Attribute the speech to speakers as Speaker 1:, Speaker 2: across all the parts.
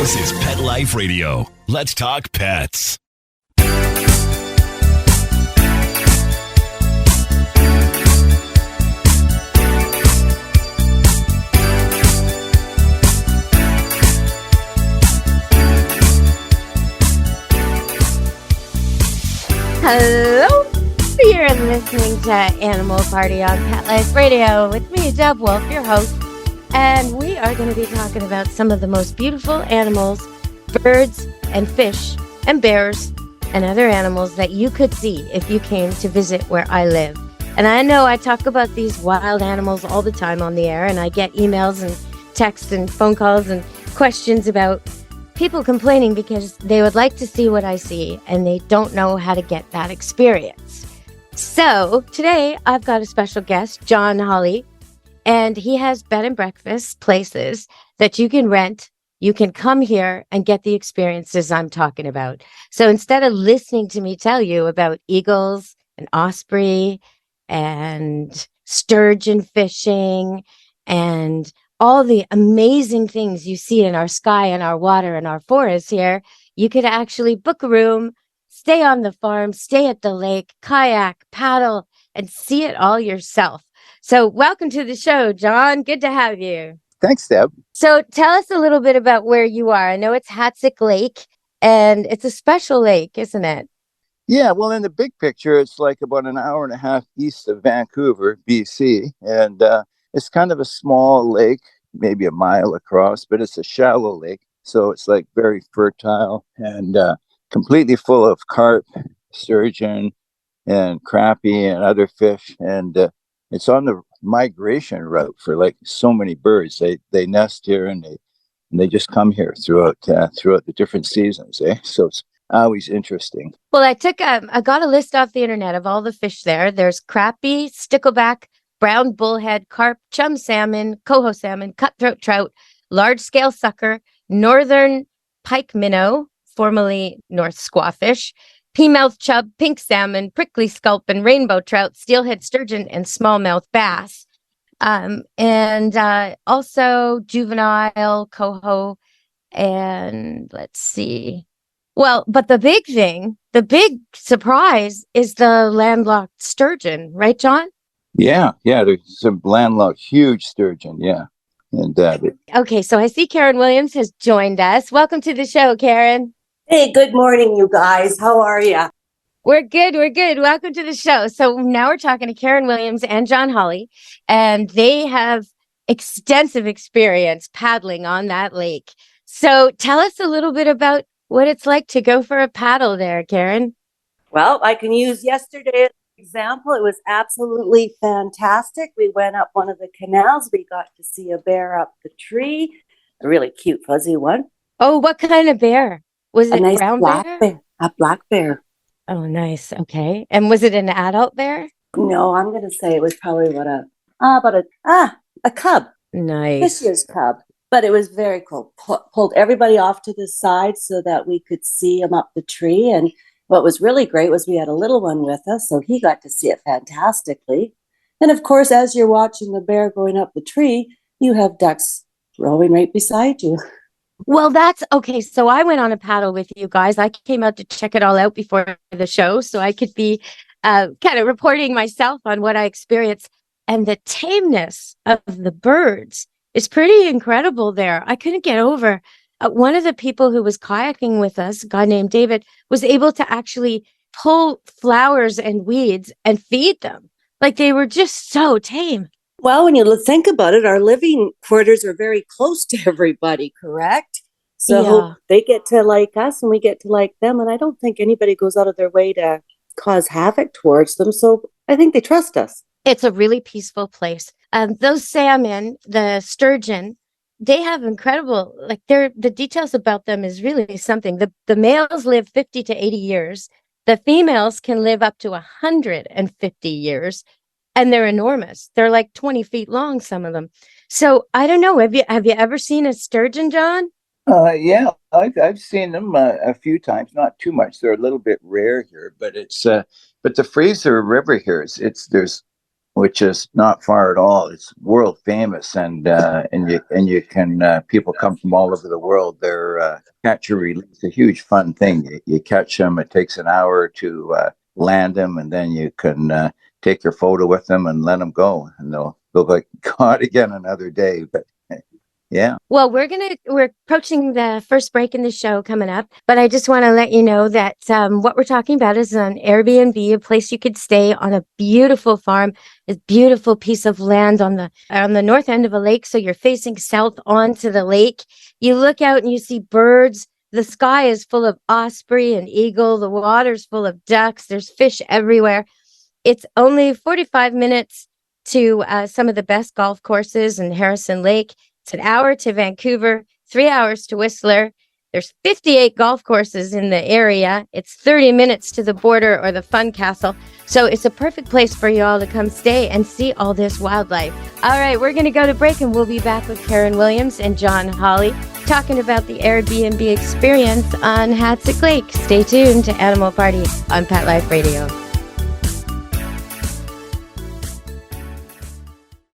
Speaker 1: This is Pet Life Radio. Let's talk pets.
Speaker 2: Hello, you're listening to Animal Party on Pet Life Radio with me, Deb Wolf, your host, and we are going to be talking about some of the most beautiful animals, birds and fish and bears and other animals that you could see if you came to visit where I live. And I know I talk about these wild animals all the time on the air, and I get emails and texts and phone calls and questions about people complaining because they would like to see what I see and they don't know how to get that experience. So today I've got a special guest, John Holly, and he has bed and breakfast places that you can rent. You can come here and get the experiences I'm talking about. So instead of listening to me tell you about eagles and osprey and sturgeon fishing and all the amazing things you see in our sky and our water and our forests here, you could actually book a room, stay on the farm, stay at the lake, kayak, paddle, and see it all yourself. So welcome to the show, John. Good to have you.
Speaker 3: Thanks, Deb.
Speaker 2: So tell us a little bit about where you are. I know it's Hatzic Lake, and it's a special lake, isn't it?
Speaker 3: Yeah, well, in the big picture, it's like about an hour and a half east of Vancouver, BC, and it's kind of a small lake, maybe a mile across, but it's a shallow lake. So it's like very fertile and completely full of carp, sturgeon, and crappie and other fish. And it's on the migration route for like so many birds. They nest here and they just come here throughout the different seasons. So it's always interesting.
Speaker 2: Well, I got a list off the internet of all the fish there. There's crappie, stickleback, brown bullhead, carp, chum salmon, coho salmon, cutthroat trout, large-scale sucker, northern pike minnow, formerly north squawfish, peamouth chub, pink salmon, prickly sculpin, rainbow trout, steelhead sturgeon, and smallmouth bass. And also juvenile, coho, and let's see. Well, but the big surprise is the landlocked sturgeon, right, John?
Speaker 3: Yeah, there's some landlocked huge sturgeon, yeah. And
Speaker 2: okay, so I see Karen Williams has joined us. Welcome to the show, Karen.
Speaker 4: Hey, good morning, you guys. How are you?
Speaker 2: We're good. Welcome to the show. So now we're talking to Karen Williams and John Holly, and they have extensive experience paddling on that lake. So tell us a little bit about what it's like to go for a paddle there, Karen.
Speaker 4: Well, I can use yesterday as an example. It was absolutely fantastic. We went up one of the canals. We got to see a bear up the tree, a really cute, fuzzy one.
Speaker 2: Oh, what kind of bear? Was it
Speaker 4: a nice
Speaker 2: brown
Speaker 4: bear? A black bear.
Speaker 2: Oh, nice. Okay. And was it an adult bear?
Speaker 4: No, I'm going to say it was probably a cub.
Speaker 2: Nice.
Speaker 4: This year's cub. But it was very cool. Pulled everybody off to the side so that we could see him up the tree. And what was really great was we had a little one with us, so he got to see it fantastically. And of course, as you're watching the bear going up the tree, you have ducks rowing right beside you.
Speaker 2: Well, that's okay. So I went on a paddle with you guys. I came out to check it all out before the show so I could be kind of reporting myself on what I experienced. And the tameness of the birds is pretty incredible there. I couldn't get over. One of the people who was kayaking with us, a guy named David, was able to actually pull flowers and weeds and feed them. Like they were just so tame.
Speaker 4: Well, when you think about it, our living quarters are very close to everybody, correct? So They get to like us and we get to like them. And I don't think anybody goes out of their way to cause havoc towards them. So I think they trust us.
Speaker 2: It's a really peaceful place. Those salmon, the sturgeon, they have incredible, like the details about them is really something. The males live 50 to 80 years. The females can live up to 150 years. And they're enormous. They're like 20 feet long, some of them. So I don't know. Have you ever seen a sturgeon, John?
Speaker 3: Yeah, I've seen them a few times, not too much. They're a little bit rare here, but it's but the Fraser River here, there's which is not far at all. It's world famous, and you can people come from all over the world. They're catch and release. It's a huge fun thing. You catch them. It takes an hour to land them, and then you can take your photo with them and let them go, and they'll get caught again another day. But yeah.
Speaker 2: Well, we're approaching the first break in the show coming up, but I just want to let you know that what we're talking about is an Air B&B, a place you could stay on a beautiful farm, a beautiful piece of land on the north end of a lake. So you're facing south onto the lake. You look out and you see birds. The sky is full of osprey and eagle. The water's full of ducks. There's fish everywhere. It's only 45 minutes to some of the best golf courses in Harrison Lake. It's an hour to Vancouver, 3 hours to Whistler. There's 58 golf courses in the area. It's 30 minutes to the border or the Fun Castle. So it's a perfect place for you all to come stay and see all this wildlife. All right, we're going to go to break, and we'll be back with Karen Williams and John Hawley talking about the Airbnb experience on Hatzic Lake. Stay tuned to Animal Party on Pet Life Radio.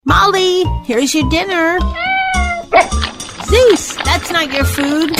Speaker 5: Molly, here's your dinner. Zeus, that's not your food.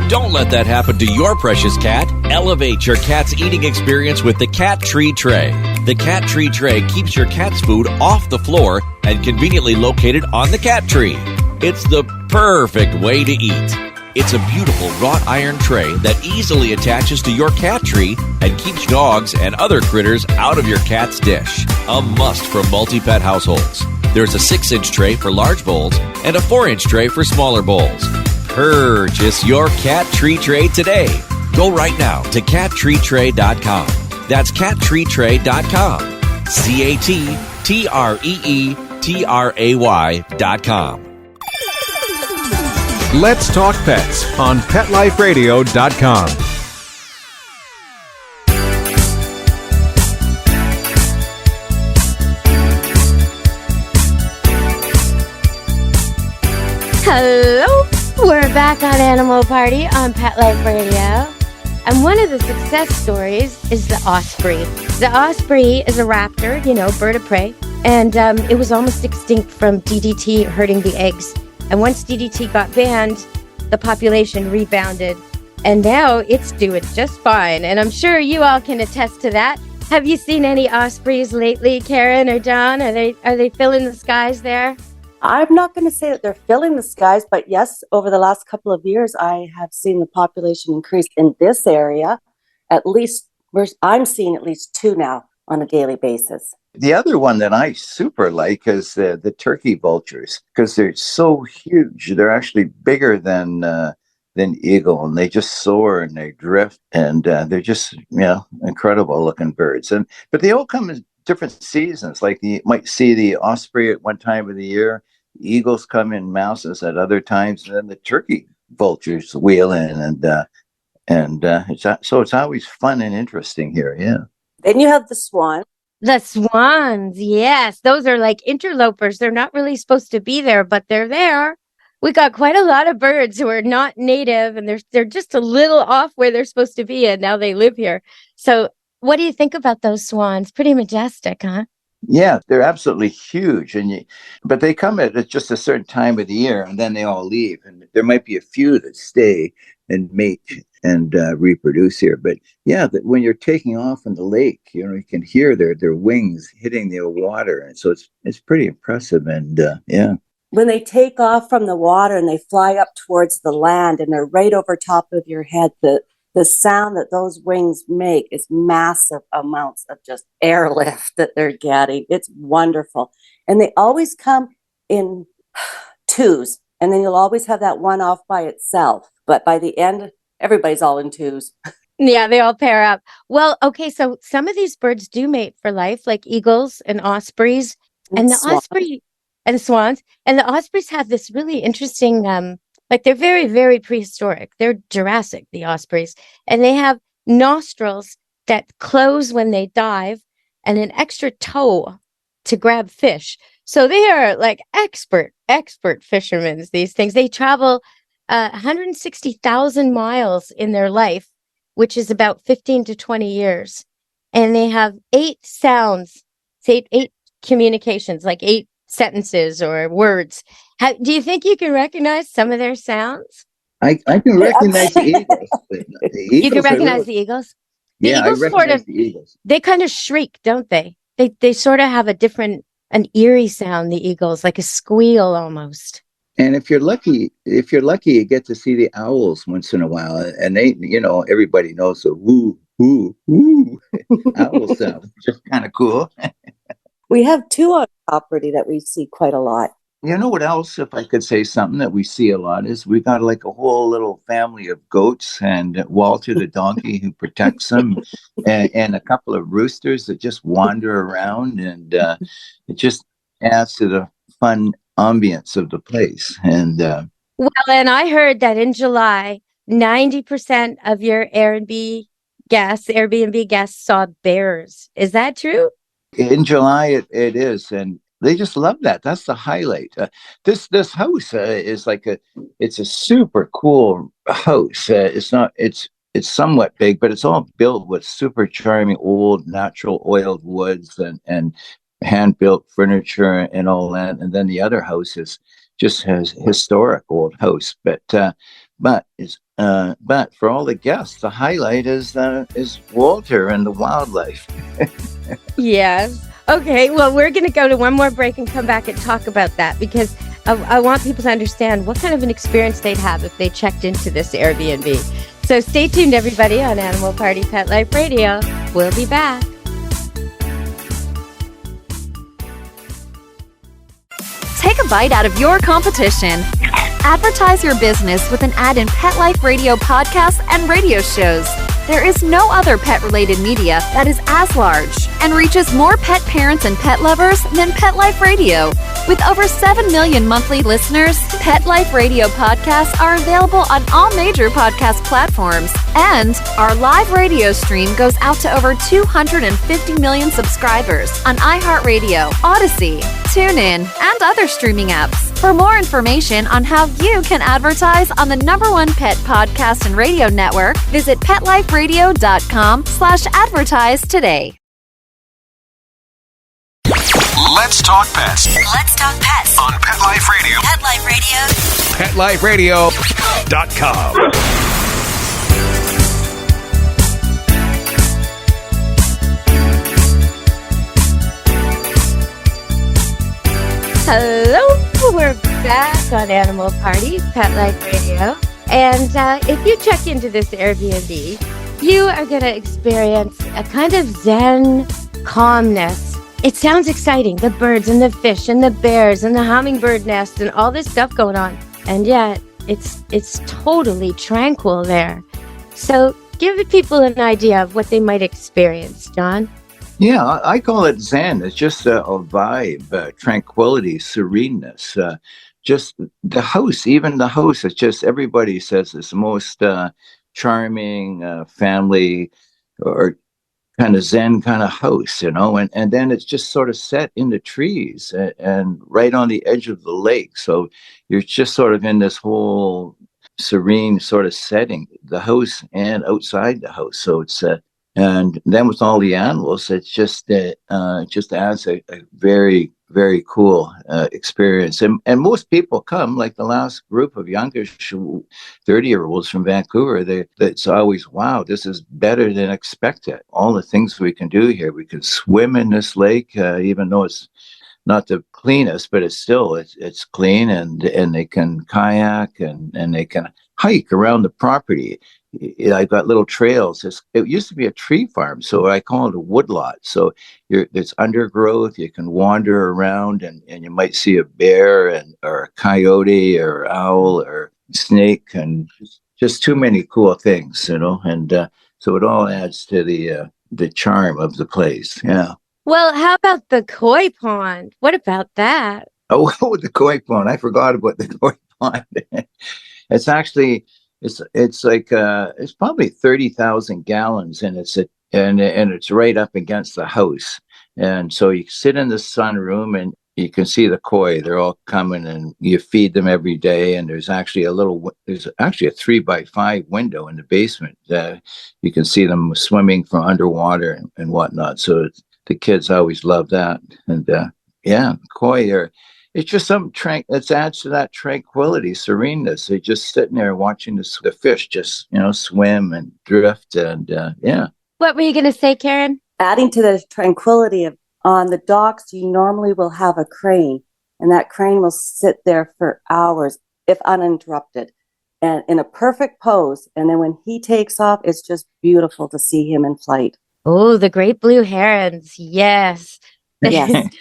Speaker 6: Don't let that happen to your precious cat. Elevate your cat's eating experience with the Cat Tree Tray. The Cat Tree Tray keeps your cat's food off the floor and conveniently located on the cat tree. It's the perfect way to eat. It's a beautiful wrought iron tray that easily attaches to your cat tree and keeps dogs and other critters out of your cat's dish. A must for multi-pet households. There's a 6-inch tray for large bowls and a 4-inch tray for smaller bowls. Purchase your Cat Tree Tray today. Go right now to cattreetray.com. That's cattreetray.com. CATTREETRAY.com.
Speaker 7: Let's Talk Pets on PetLifeRadio.com.
Speaker 2: Hello, we're back on Animal Party on Pet Life Radio. And one of the success stories is the osprey. The osprey is a raptor, bird of prey. And it was almost extinct from DDT hurting the eggs. And once DDT got banned, the population rebounded. And now it's doing just fine. And I'm sure you all can attest to that. Have you seen any ospreys lately, Karen or John? Are they filling the skies there?
Speaker 4: I'm not going to say that they're filling the skies, but yes, over the last couple of years, I have seen the population increase in this area. I'm seeing at least 2 now on a daily basis.
Speaker 3: The other one that I super like is the turkey vultures, because they're so huge. They're actually bigger than eagle, and they just soar and they drift, and they're just incredible looking birds. But they all come in different seasons. Like you might see the osprey at one time of the year, eagles come in masses at other times, and then the turkey vultures wheel in, and it's always fun and interesting here. Yeah.
Speaker 4: Then you have the swan.
Speaker 2: The swans, yes. Those are like interlopers. They're not really supposed to be there, but they're there. We got quite a lot of birds who are not native, and they're just a little off where they're supposed to be, and now they live here. So what do you think about those swans? Pretty majestic, huh?
Speaker 3: Yeah, they're absolutely huge, but they come at just a certain time of the year, and then they all leave. And there might be a few that stay and mate and reproduce here. But yeah, when you're taking off in the lake, you can hear their wings hitting the water, and so it's pretty impressive. And yeah,
Speaker 4: when they take off from the water and they fly up towards the land, and they're right over top of your head, the sound that those wings make is massive amounts of just airlift that they're getting. It's wonderful. And they always come in 2s, and then you'll always have that one off by itself. But by the end, everybody's all in 2s.
Speaker 2: Yeah, they all pair up. Well, okay, so some of these birds do mate for life, like eagles and ospreys. And the osprey and swans. And the ospreys have this really interesting they're very, very prehistoric. They're Jurassic, the ospreys. And they have nostrils that close when they dive and an extra toe to grab fish. So they are like expert fishermen, these things. They travel 160,000 miles in their life, which is about 15 to 20 years. And they have 8 sounds, 8 communications, like 8 sentences or words. Do you think you can recognize some of their sounds?
Speaker 3: I can recognize the eagles. The
Speaker 2: You can
Speaker 3: eagles are
Speaker 2: recognize
Speaker 3: little.
Speaker 2: the eagles? The
Speaker 3: Yeah, I
Speaker 2: eagles sort
Speaker 3: recognize
Speaker 2: of,
Speaker 3: the eagles.
Speaker 2: they kind of shriek, don't they? They sort of have an eerie sound, the eagles, like a squeal almost.
Speaker 3: And if you're lucky, you get to see the owls once in a while, and they, everybody knows the woo, woo, woo owl sound. Just kind of cool.
Speaker 4: We have 2 on property that we see quite a lot.
Speaker 3: You know what else, if I could say something that we see a lot, is we got like a whole little family of goats, and Walter the donkey who protects them, and a couple of roosters that just wander around, and it just adds to the fun ambience of the place. And
Speaker 2: Well, and I heard that in July, 90% of your Airbnb guests saw bears. Is that true?
Speaker 3: in July, it is, and they just love that. That's the highlight. This house is it's a super cool house. It's somewhat big, but it's all built with super charming old natural oiled woods and hand built furniture and all that. And then the other house just has historic old house, but for all the guests, the highlight is Walter and the wildlife.
Speaker 2: Yes. Okay, well, we're going to go to one more break and come back and talk about that, because I want people to understand what kind of an experience they'd have if they checked into this Airbnb. So stay tuned, everybody, on Animal Party Pet Life Radio. We'll be back.
Speaker 8: Take a bite out of your competition. Advertise your business with an ad in Pet Life Radio podcasts and radio shows. There is no other pet-related media that is as large and reaches more pet parents and pet lovers than Pet Life Radio. With over 7 million monthly listeners, Pet Life Radio podcasts are available on all major podcast platforms, and our live radio stream goes out to over 250 million subscribers on iHeartRadio, Odyssey, TuneIn, and other streaming apps. For more information on how you can advertise on the #1 pet podcast and radio network, visit PetLifeRadio.com/advertise today.
Speaker 1: Let's talk pets
Speaker 9: Let's talk pets
Speaker 1: on Pet Life Radio.
Speaker 9: Pet Life Radio.
Speaker 1: PetLifeRadio.com.
Speaker 2: Hello, we're back on Animal Party Pet Life Radio. And if you check into this Airbnb, you are going to experience a kind of Zen calmness. It sounds exciting, the birds and the fish and the bears and the hummingbird nest and all this stuff going on. And yet it's totally tranquil there. So give people an idea of what they might experience, John.
Speaker 3: Yeah, I call it Zen. It's just a vibe, tranquility, sereneness. Just the house, even the house, it's just, everybody says it's the most charming family or kind of Zen kind of house, and then it's just sort of set in the trees and right on the edge of the lake. So you're just sort of in this whole serene sort of setting, the house and outside the house. So it's and then with all the animals, it's just adds a very, very cool experience. And most people come, like the last group of youngish 30-year-olds from Vancouver, it's always, wow, this is better than expected. All the things we can do here. We can swim in this lake, even though it's not the cleanest, but it's clean, and they can kayak and they can hike around the property. I've got little trails. It used to be a tree farm, so I call it a woodlot. So it's undergrowth. You can wander around, and you might see a bear or a coyote or owl or snake, and just too many cool things, And so it all adds to the charm of the place. Yeah.
Speaker 2: Well, how about the koi pond? What about that?
Speaker 3: Oh, the koi pond. I forgot about the koi pond. It's actually, it's like it's probably 30,000 gallons, and it's right up against the house. And so you sit in the sunroom and you can see the koi. They're all coming, and you feed them every day. And there's actually a 3x5 window in the basement. You can see them swimming from underwater and whatnot. So the kids always love that. And koi are, it's just some it adds to that tranquility, sereneness. They're just sitting there watching the fish just, swim and drift. And
Speaker 2: What were you going to say, Karen?
Speaker 4: Adding to the tranquility on the docks, you normally will have a crane, and that crane will sit there for hours, if uninterrupted, and in a perfect pose. And then when he takes off, it's just beautiful to see him in flight.
Speaker 2: Oh, the great blue herons. Yes.
Speaker 4: Yes.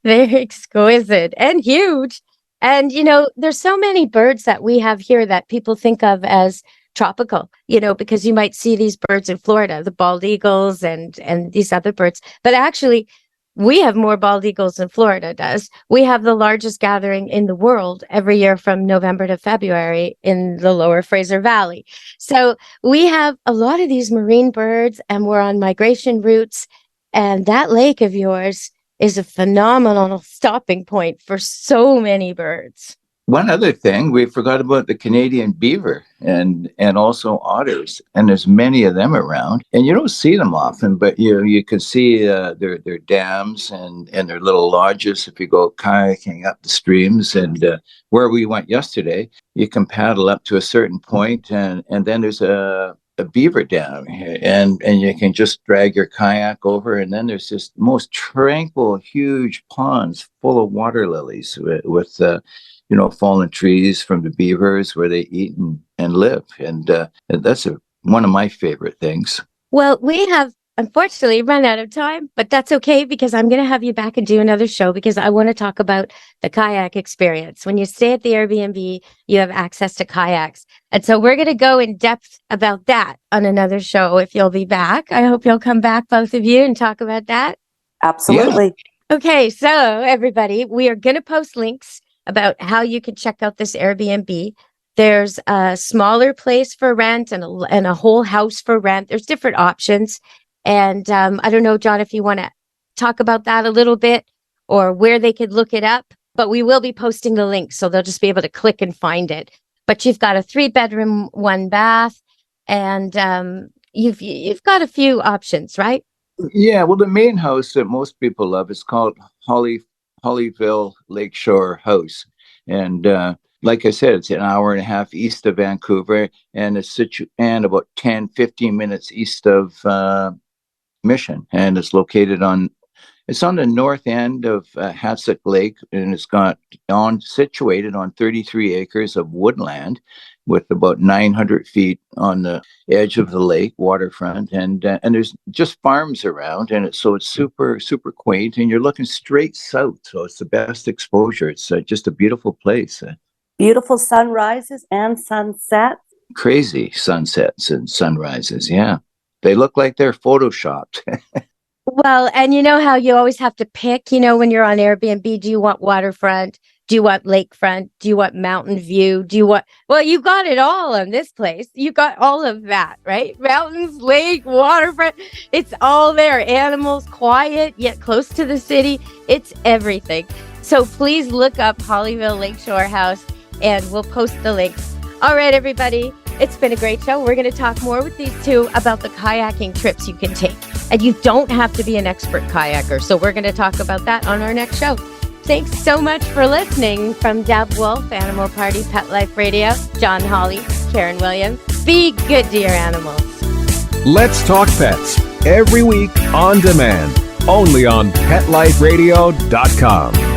Speaker 2: They're exquisite and huge. And, there's so many birds that we have here that people think of as tropical, because you might see these birds in Florida, the bald eagles and these other birds. But actually, we have more bald eagles than Florida does. We have the largest gathering in the world every year from November to February in the lower Fraser Valley. So we have a lot of these marine birds, and we're on migration routes. And that lake of yours is a phenomenal stopping point for so many birds.
Speaker 3: One other thing, we forgot about the Canadian beaver and also otters, and there's many of them around, and you don't see them often, but you can see their dams and their little lodges if you go kayaking up the streams. And where we went yesterday, you can paddle up to a certain point, and then there's a beaver dam, and you can just drag your kayak over, and then there's this most tranquil, huge ponds full of water lilies with fallen trees from the beavers where they eat and live. And that's one of my favorite things.
Speaker 2: Well, we have unfortunately run out of time, but that's okay, because I'm going to have you back and do another show, because I want to talk about the kayak experience. When you stay at the Air B&B, you have access to kayaks. And so we're going to go in depth about that on another show if you'll be back. I hope you'll come back, both of you, and talk about that.
Speaker 4: Absolutely.
Speaker 2: Yeah. Okay, so everybody, we are going to post links about how you can check out this Airbnb. There's a smaller place for rent and a whole house for rent. There's different options. And I don't know, John, if you want to talk about that a little bit, or where they could look it up, but we will be posting the link, so they'll just be able to click and find it. But you've got a 3-bedroom, 1 bath, and you've got a few options, right?
Speaker 3: Yeah, well, the main house that most people love is called Holleyville Lakeshore House. And like I said, it's an hour and a half east of Vancouver, and it's and about 10-15 minutes east of Mission. And it's located on the north end of Hatzic Lake, and it's situated on 33 acres of woodland with about 900 feet on the edge of the lake waterfront, and there's just farms around, and it's super, super quaint, and you're looking straight south, so it's the best exposure. It's just a beautiful place.
Speaker 4: Beautiful sunrises and sunsets.
Speaker 3: Crazy sunsets and sunrises, yeah. They look like they're photoshopped.
Speaker 2: Well, and you know how you always have to pick, when you're on Airbnb, do you want waterfront? Do you want lakefront? Do you want mountain view? Well, you got it all on this place. You got all of that, right? Mountains, lake, waterfront. It's all there. Animals, quiet, yet close to the city. It's everything. So please look up Holleyville Lakeshore House, and we'll post the links. All right, everybody. It's been a great show. We're going to talk more with these two about the kayaking trips you can take. And you don't have to be an expert kayaker. So we're going to talk about that on our next show. Thanks so much for listening. From Deb Wolf, Animal Party, Pet Life Radio, John Hawley, Karen Williams. Be good to your animals.
Speaker 7: Let's Talk Pets, every week on demand, only on PetLifeRadio.com.